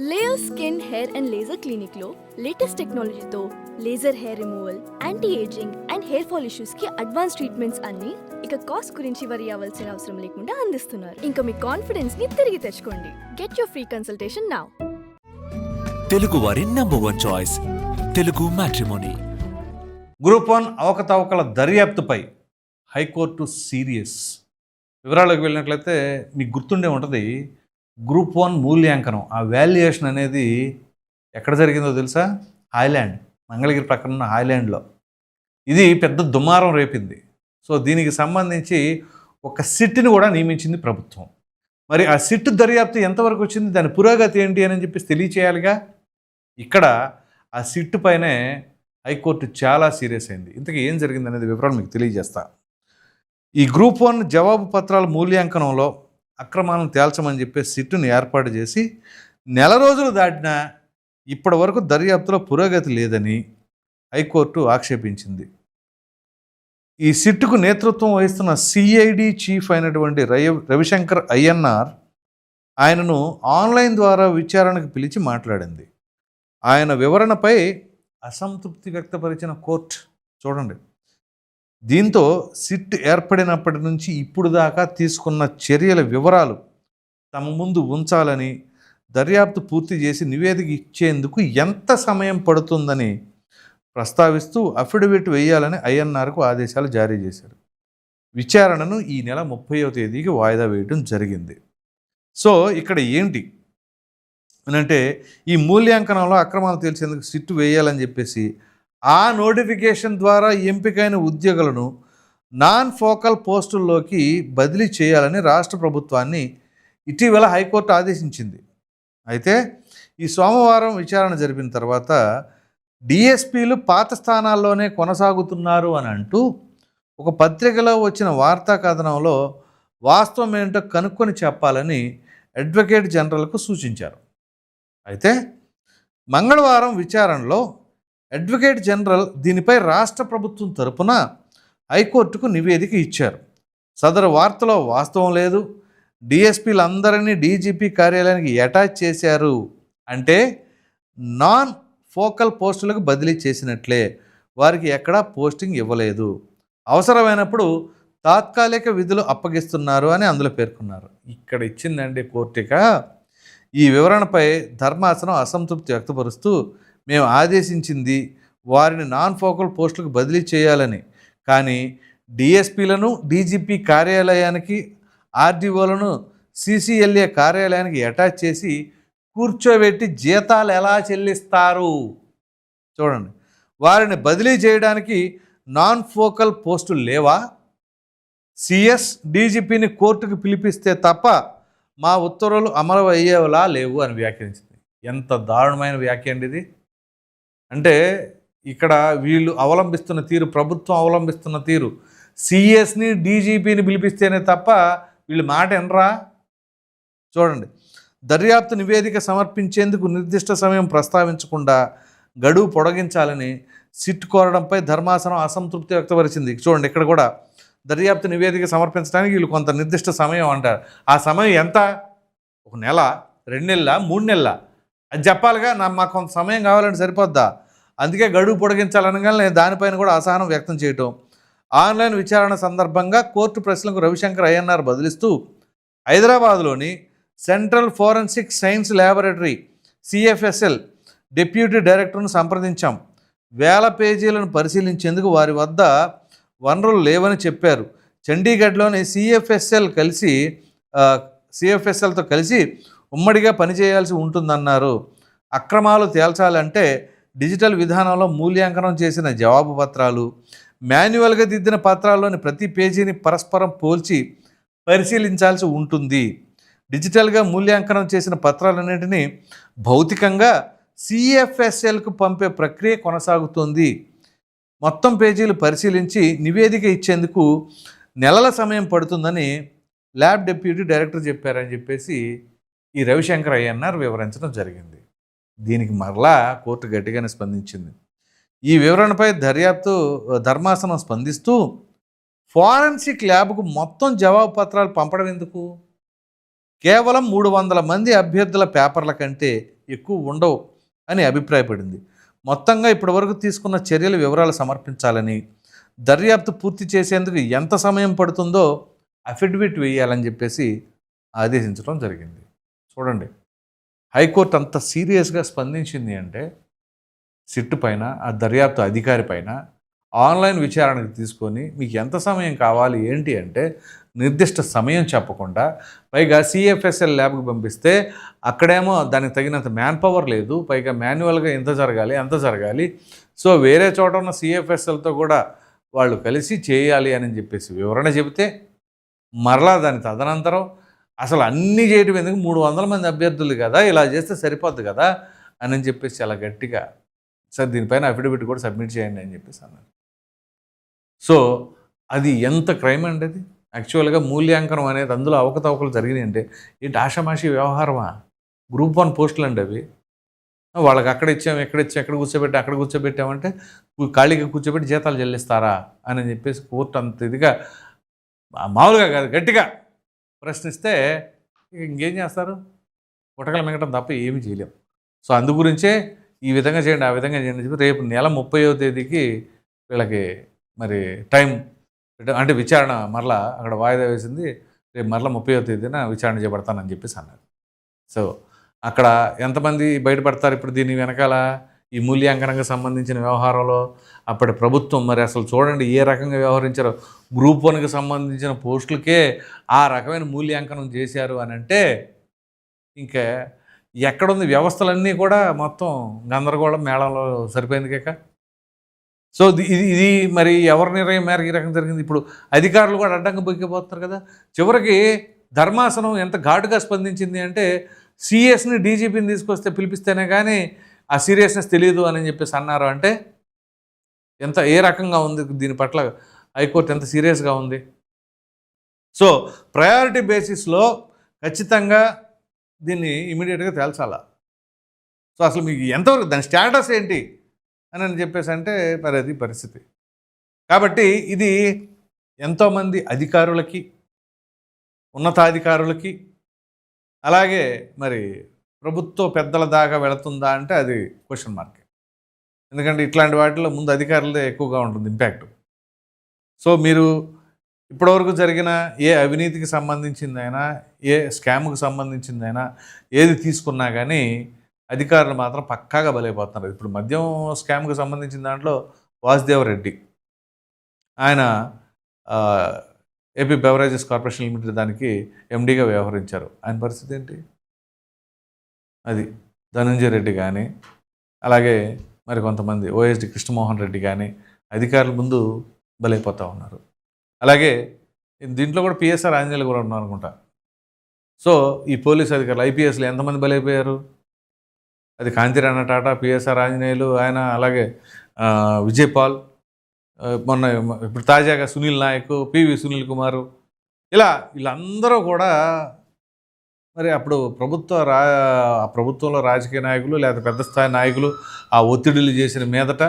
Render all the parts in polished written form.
Layer skin hair and laser clinic లో latest టెక్నాలజీతో laser hair removal, anti ageing and hair fall issues కి advance treatments అన్ని ఇక cost గురించి వరి అవ్వాల్సిన అవసరం లేకుండా అందిస్తున్నారు. ఇంకా మీ కాన్ఫిడెన్స్ ని తిరిగి తెచ్చుకోండి. Get your free consultation now. Telugu వారి number 1 choice Telugu matrimony. Group 1 అవకతవకల దర్యాప్తుపై హైకోర్టు సీరియస్. వివరాలకు వెళ్ళినట్లయితే మీకు గుర్తుండే ఉంటుంది, గ్రూప్ 1 మూల్యాంకనం, ఆ వాల్యుయేషన్ అనేది ఎక్కడ జరిగిందో తెలుసా? హాయ్లాండ్, మంగళగిరి ప్రక్కన ఉన్న హాయ్లాండ్లో. ఇది పెద్ద దుమారం రేపింది. సో దీనికి సంబంధించి ఒక సిట్ని కూడా నియమించింది ప్రభుత్వం. మరి ఆ సిట్ దర్యాప్తు ఎంతవరకు వచ్చింది, దాని పురోగతి ఏంటి అని చెప్పేసి తెలియచేయాలిగా. ఇక్కడ ఆ సిట్ పైనే హైకోర్టు చాలా సీరియస్ అయింది. ఇంతకీ ఏం జరిగింది అనేది వివరాలు మీకు తెలియజేస్తా. ఈ గ్రూప్ 1 జవాబు పత్రాల మూల్యాంకనంలో అక్రమాలను తేల్చమని చెప్పి సిట్టును ఏర్పాటు చేసి నెల రోజులు దాటినా ఇప్పటి వరకు దర్యాప్తులో పురోగతి లేదని హైకోర్టు ఆక్షేపించింది. ఈ సిట్టుకు నేతృత్వం వహిస్తున్న సిఐడి చీఫ్ అయినటువంటి రవిశంకర్ అయ్యన్నార్ ఆయనను ఆన్లైన్ ద్వారా విచారణకు పిలిచి మాట్లాడింది. ఆయన వివరణపై అసంతృప్తి వ్యక్తపరిచిన కోర్టు చూడండి. దీంతో సిట్ ఏర్పడినప్పటి నుంచి ఇప్పుడు దాకా తీసుకున్న చర్యల వివరాలు తమ ముందు ఉంచాలని, దర్యాప్తు పూర్తి చేసి నివేదిక ఇచ్చేందుకు ఎంత సమయం పడుతుందని ప్రస్తావిస్తూ అఫిడవిట్ వేయాలని అయ్యన్నార్కు ఆదేశాలు జారీ చేశారు. విచారణను ఈ నెల 30వ తేదీకి వాయిదా వేయడం జరిగింది. సో ఇక్కడ ఏంటి అంటే, ఈ మూల్యాంకనంలో అక్రమాలు తేల్చేందుకు సిట్టు వేయాలని చెప్పేసి ఆ నోటిఫికేషన్ ద్వారా ఎంపికైన ఉద్యోగులను నాన్ ఫోకల్ పోస్టుల్లోకి బదిలీ చేయాలని రాష్ట్ర ప్రభుత్వాన్ని ఇటీవల హైకోర్టు ఆదేశించింది. అయితే ఈ సోమవారం విచారణ జరిపిన తర్వాత డిఎస్పీలు పాత స్థానాల్లోనే కొనసాగుతున్నారు అని అంటూ ఒక పత్రికలో వచ్చిన వార్తా కథనంలో వాస్తవం ఏంటో కనుక్కొని చెప్పాలని అడ్వకేట్ జనరల్కు సూచించారు. అయితే మంగళవారం విచారణలో అడ్వకేట్ జనరల్ దీనిపై రాష్ట్ర ప్రభుత్వం తరపున హైకోర్టుకు నివేదిక ఇచ్చారు. సదరు వార్తలో వాస్తవం లేదు, డిఎస్పీలందరినీ డీజీపీ కార్యాలయానికి అటాచ్ చేశారు అంటే నాన్ ఫోకల్ పోస్టులకు బదిలీ చేసినట్లే, వారికి ఎక్కడా పోస్టింగ్ ఇవ్వలేదు, అవసరమైనప్పుడు తాత్కాలిక విధులు అప్పగిస్తున్నారు అని అందులో పేర్కొన్నారు. ఇక్కడ ఇచ్చిందండి కోర్టుక. ఈ వివరణపై ధర్మాసనం అసంతృప్తి వ్యక్తపరుస్తూ, మేము ఆదేశించింది వారిని నాన్ ఫోకల్ పోస్టులకు బదిలీ చేయాలని, కానీ డిఎస్పీలను డీజీపీ కార్యాలయానికి, ఆర్డీఓలను సిసిఎల్ఏ కార్యాలయానికి అటాచ్ చేసి కూర్చోబెట్టి జీతాలు ఎలా చెల్లిస్తారు? చూడండి, వారిని బదిలీ చేయడానికి నాన్ ఫోకల్ పోస్టులు లేవా? సిఎస్ డీజీపీని కోర్టుకు పిలిపిస్తే తప్ప మా ఉత్తర్వులు అమలు అయ్యేలా లేవు అని వ్యాఖ్యానించింది. ఎంత దారుణమైన వ్యాఖ్య అండి ఇది. అంటే ఇక్కడ వీళ్ళు అవలంబిస్తున్న తీరు, ప్రభుత్వం అవలంబిస్తున్న తీరు, సిఎస్ని డీజీపీని పిలిపిస్తేనే తప్ప వీళ్ళు మాట ఎనరా? చూడండి, దర్యాప్తు నివేదిక సమర్పించేందుకు నిర్దిష్ట సమయం ప్రస్తావించకుండా గడువు పొడిగించాలని సిట్ కోరడంపై ధర్మాసనం అసంతృప్తి వ్యక్తపరిచింది. చూడండి, ఇక్కడ కూడా దర్యాప్తు నివేదిక సమర్పించడానికి వీళ్ళు కొంత నిర్దిష్ట సమయం అంటారు. ఆ సమయం ఎంత? 1 నెల, 2 నెలల, 3 నెలల? అది చెప్పాలిగా. మాకు కొంత సమయం కావాలంటే సరిపోద్దా? అందుకే గడువు పొడిగించాలనగానే దానిపైన కూడా అసహనం వ్యక్తం చేయటం. ఆన్లైన్ విచారణ సందర్భంగా కోర్టు ప్రశ్నలకు రవిశంకర్ అయ్యన్నార్ బదిలిస్తూ, హైదరాబాద్లోని central forensic science laboratory CFSL deputy డైరెక్టర్ను సంప్రదించాం. వేల పేజీలను పరిశీలించేందుకు వారి వద్ద వనరులు లేవని చెప్పారు. చండీగఢ్లోని సిఎఫ్ఎస్ఎల్తో కలిసి ఉమ్మడిగా పనిచేయాల్సి ఉంటుందన్నారు. అక్రమాలు తేల్చాలంటే డిజిటల్ విధానంలో మూల్యాంకనం చేసిన జవాబు పత్రాలు, మాన్యువల్గా దిద్దిన పత్రాల్లోని ప్రతి పేజీని పరస్పరం పోల్చి పరిశీలించాల్సి ఉంటుంది. డిజిటల్గా మూల్యాంకనం చేసిన పత్రాలన్నింటినీ భౌతికంగా సిఎఫ్ఎస్ఎల్కు పంపే ప్రక్రియ కొనసాగుతుంది. మొత్తం పేజీలు పరిశీలించి నివేదిక ఇచ్చేందుకు నెలల సమయం పడుతుందని ల్యాబ్ డిప్యూటీ డైరెక్టర్ చెప్పారని చెప్పేసి ఈ రవిశంకర్ అయ్యన్నార్ వివరించడం జరిగింది. దీనికి మరలా కోర్టు గట్టిగానే స్పందించింది. ఈ వివరణపై ధర్మాసనం స్పందిస్తూ, ఫోరెన్సిక్ ల్యాబ్కు మొత్తం జవాబు పత్రాలు పంపడం ఎందుకు? కేవలం 300 మంది అభ్యర్థుల పేపర్ల కంటే ఎక్కువ ఉండవు అని అభిప్రాయపడింది. మొత్తంగా ఇప్పటివరకు తీసుకున్న చర్యల వివరాలు సమర్పించాలని, దర్యాప్తు పూర్తి చేసేందుకు ఎంత సమయం పడుతుందో అఫిడవిట్ వేయాలని చెప్పేసి ఆదేశించడం జరిగింది. చూడండి, హైకోర్టు అంత సీరియస్గా స్పందించింది అంటే సిట్ పైన, ఆ దర్యాప్తు అధికారి పైన ఆన్లైన్ విచారణకు తీసుకొని మీకు ఎంత సమయం కావాలి ఏంటి అంటే నిర్దిష్ట సమయం చెప్పకుండా, పైగా సిఎఫ్ఎస్ఎల్ ల్యాబ్కి పంపిస్తే అక్కడేమో దానికి తగినంత మ్యాన్ పవర్ లేదు, పైగా మాన్యువల్గా ఎంత జరగాలి అంత జరగాలి, సో వేరే చోట ఉన్న సిఎఫ్ఎస్ఎల్తో కూడా వాళ్ళు కలిసి చేయాలి అని చెప్పేసి వివరణ చెబితే, మరలా దాని తదనంతరం అసలు అన్నీ చేయటం ఎందుకు, 300 మంది అభ్యర్థులు కదా, ఇలా చేస్తే సరిపోద్ది కదా అని చెప్పేసి చాలా గట్టిగా సార్ దీనిపైన అఫిడవిట్ కూడా సబ్మిట్ చేయండి అని చెప్పేసి అన్నారు. సో అది ఎంత క్రైమ్ అండి అది. యాక్చువల్గా మూల్యాంకనం అనేది అందులో అవకతవకలు జరిగినాయి అంటే ఏంటి ఆషామాషి వ్యవహారమా? గ్రూప్ 1 పోస్టులు అండి అవి. వాళ్ళకి అక్కడ ఇచ్చాము, ఎక్కడ కూర్చోబెట్టామంటే ఖాళీగా కూర్చోబెట్టి జీతాలు చెల్లిస్తారా అని చెప్పేసి కోర్టు అంత ఇదిగా మామూలుగా కాదు గట్టిగా ప్రశ్నిస్తే ఇంకేం చేస్తారు? పుటకలు మింగటం తప్ప ఏమీ చేయలేం. సో అందు గురించే ఈ విధంగా చేయండి, ఆ విధంగా చేయండి చెప్పి రేపు నెల 30వ తేదీకి వీళ్ళకి మరి టైం అంటే విచారణ మరలా అక్కడ వాయిదా వేసింది. రేపు మరలా 30వ తేదీన విచారణ చేపడతానని చెప్పేసి అన్నారు. సో అక్కడ ఎంతమంది బయటపడతారు ఇప్పుడు దీని వెనకాల ఈ మూల్యాంకనంగా సంబంధించిన వ్యవహారంలో? అప్పటి ప్రభుత్వం మరి అసలు చూడండి ఏ రకంగా వ్యవహరించారో. గ్రూప్ 1కి సంబంధించిన పోస్టులకే ఆ రకమైన మూల్యాంకనం చేశారు అని అంటే ఇంకా ఎక్కడుంది? వ్యవస్థలన్నీ కూడా మొత్తం గందరగోళం మేళంలో సరిపోయింది కేక. సో ఇది మరి ఎవరి నిర్ణయం మేరకు ఈ రకం జరిగింది? ఇప్పుడు అధికారులు కూడా అడ్డంగా బొక్కిపోతున్నారు కదా. చివరికి ధర్మాసనం ఎంత ఘాటుగా స్పందించింది అంటే సిఎస్ని డీజీపీని తీసుకొస్తే పిలిపిస్తేనే కానీ ఆ సీరియస్నెస్ తెలియదు అని చెప్పేసి అన్నారు. అంటే ఏ రకంగా ఉంది దీని పట్ల హైకోర్టు ఎంత సీరియస్గా ఉంది. సో ప్రయారిటీ బేసిస్లో ఖచ్చితంగా దీన్ని ఇమీడియట్గా తేల్చాలా. సో అసలు మీకు ఎంతవరకు దాని స్టేటస్ ఏంటి అని చెప్పేసి అంటే మరి అది పరిస్థితి. కాబట్టి ఇది ఎంతోమంది అధికారులకి, ఉన్నతాధికారులకి, అలాగే మరి ప్రభుత్వ పెద్దల దాకా వెళుతుందా అంటే అది క్వశ్చన్ మార్క్. ఎందుకంటే ఇట్లాంటి వాటిలో ముందు అధికారులదే ఎక్కువగా ఉంటుంది ఇంపాక్ట్. సో మీరు ఇప్పటివరకు జరిగిన ఏ అవినీతికి సంబంధించిందైనా, ఏ స్కామ్కి సంబంధించిందైనా ఏది తీసుకున్నా కానీ అధికారులు మాత్రం పక్కాగా బలైపోతున్నారు. ఇప్పుడు మద్యం స్కామ్కి సంబంధించిన దాంట్లో వాసుదేవరెడ్డి ఆయన ఏపీ బెవరేజెస్ కార్పొరేషన్ లిమిటెడ్ దానికి ఎండీగా వ్యవహరించారు. ఆయన పరిస్థితి ఏంటి? అది ధనంజయ రెడ్డి కానీ, అలాగే మరి కొంతమంది ఓఎస్డి కృష్ణమోహన్ రెడ్డి కానీ అధికారుల ముందు బలైపోతూ ఉన్నారు. అలాగే దీంట్లో కూడా పిఎస్ఆర్ ఆంజనేయులు కూడా ఉన్నారు అనుకుంటా. సో ఈ పోలీస్ అధికారులు ఐపీఎస్లు ఎంతమంది బలైపోయారు? అది కాంతిరాణ టాటా, పిఎస్ఆర్ ఆంజనేయులు ఆయన, అలాగే విజయ్ పాల్, మొన్న ఇప్పుడు తాజాగా సునీల్ నాయక్, పివి సునీల్ కుమారు, ఇలా వీళ్ళందరూ కూడా మరి అప్పుడు ప్రభుత్వంలో రాజకీయ నాయకులు లేదా పెద్ద స్థాయి నాయకులు ఆ ఒత్తిడులు చేసిన మీదట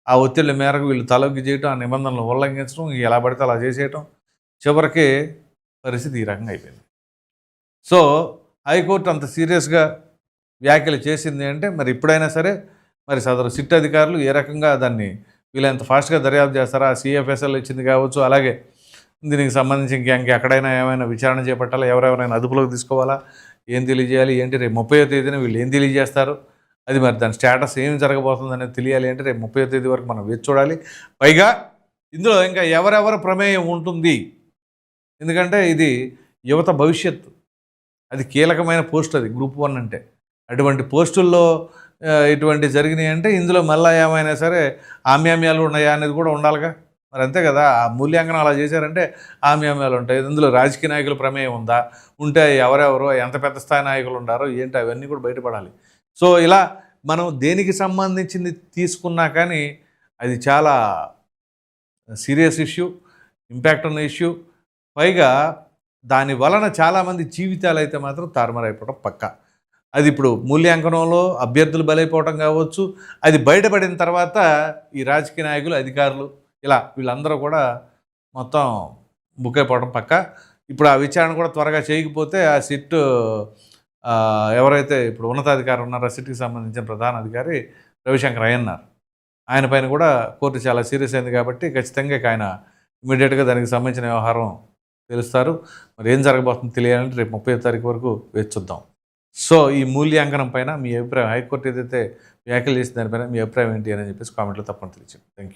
ఆ ఒత్తిళ్ల మేరకు వీళ్ళు తలొగ్గి చేయటం, ఆ నిబంధనలు ఉల్లంఘించడం, ఎలా పడితే అలా చేసేయటం, చివరికి పరిస్థితి ఈ రకంగా అయిపోయింది. సో హైకోర్టు అంత సీరియస్గా వ్యాఖ్యలు చేసింది అంటే మరి ఇప్పుడైనా సరే మరి సదరు సిట్ అధికారులు ఏ రకంగా దాన్ని వీళ్ళంత ఫాస్ట్గా దర్యాప్తు చేస్తారా? సిఎఫ్ఎస్ఎల్ ఇచ్చింది కావచ్చు, అలాగే దీనికి సంబంధించి ఇంకెక్కడైనా ఏమైనా విచారణ చేపట్టాలా, ఎవరెవరైనా అదుపులోకి తీసుకోవాలా, ఏం తెలియజేయాలి ఏంటి, రేపు 30వ తేదీన వీళ్ళు ఏం తెలియజేస్తారు, అది మరి దాని స్టేటస్ ఏం జరగబోతుంది అనేది తెలియాలి అంటే రేపు 30వ తేదీ వరకు మనం వేచి చూడాలి. పైగా ఇందులో ఇంకా ఎవరెవరి ప్రమేయం ఉంటుంది, ఎందుకంటే ఇది యువత భవిష్యత్తు, అది కీలకమైన పోస్ట్, అది గ్రూప్ 1 అంటే. అటువంటి పోస్టుల్లో ఇటువంటి జరిగినాయి అంటే ఇందులో మళ్ళీ ఏమైనా సరే ఆమ్యామ్యాలు ఉన్నాయా అనేది కూడా ఉండాలిగా. మరి అంతే కదా, ఆ మూల్యాంకనం అలా చేశారంటే ఆమ్యామ్యాలు ఉంటాయి. ఇందులో రాజకీయ నాయకుల ప్రమేయం ఉందా, ఉంటే ఎవరెవరో ఎంత పెద్ద స్థాయి నాయకులు ఉండారో ఏంటి అవన్నీ కూడా బయటపడాలి. సో ఇలా మనం దేనికి సంబంధించింది తీసుకున్నా కానీ అది చాలా సీరియస్ ఇష్యూ, ఇంపాక్ట్ ఉన్న ఇష్యూ. పైగా దాని వలన చాలామంది జీవితాలు అయితే మాత్రం తారుమారైపోవడం పక్కా. అది ఇప్పుడు మూల్యాంకనంలో అభ్యర్థులు బలైపోవడం కావచ్చు, అది బయటపడిన తర్వాత ఈ రాజకీయ నాయకులు, అధికారులు, ఇలా వీళ్ళందరూ కూడా మొత్తం బుక్ అయిపోవడం పక్క. ఇప్పుడు ఆ విచారణ కూడా త్వరగా చేయకపోతే ఆ సిట్ ఎవరైతే ఇప్పుడు ఉన్నతాధికారి ఉన్నారో ఆ సిట్కి సంబంధించిన ప్రధాన అధికారి రవిశంకర్ అయ్యన్నారు, ఆయన పైన కూడా కోర్టు చాలా సీరియస్ అయింది కాబట్టి ఖచ్చితంగా ఇక ఆయన ఇమీడియట్గా దానికి సంబంధించిన వ్యవహారం తెలుస్తారు. మరి ఏం జరగబోతుందో తెలియాలంటే రేపు 30వ తారీఖు వరకు వేచి చూద్దాం. సో ఈ మూల్యాంకనం పైన మీ అభిప్రాయం, హైకోర్టు ఏదైతే వ్యాఖ్యలు చేసిన దానిపైన మీ అభిప్రాయం ఏంటి అని చెప్పేసి కామెంట్లో తప్పని తెలియచేయండి. Thank you.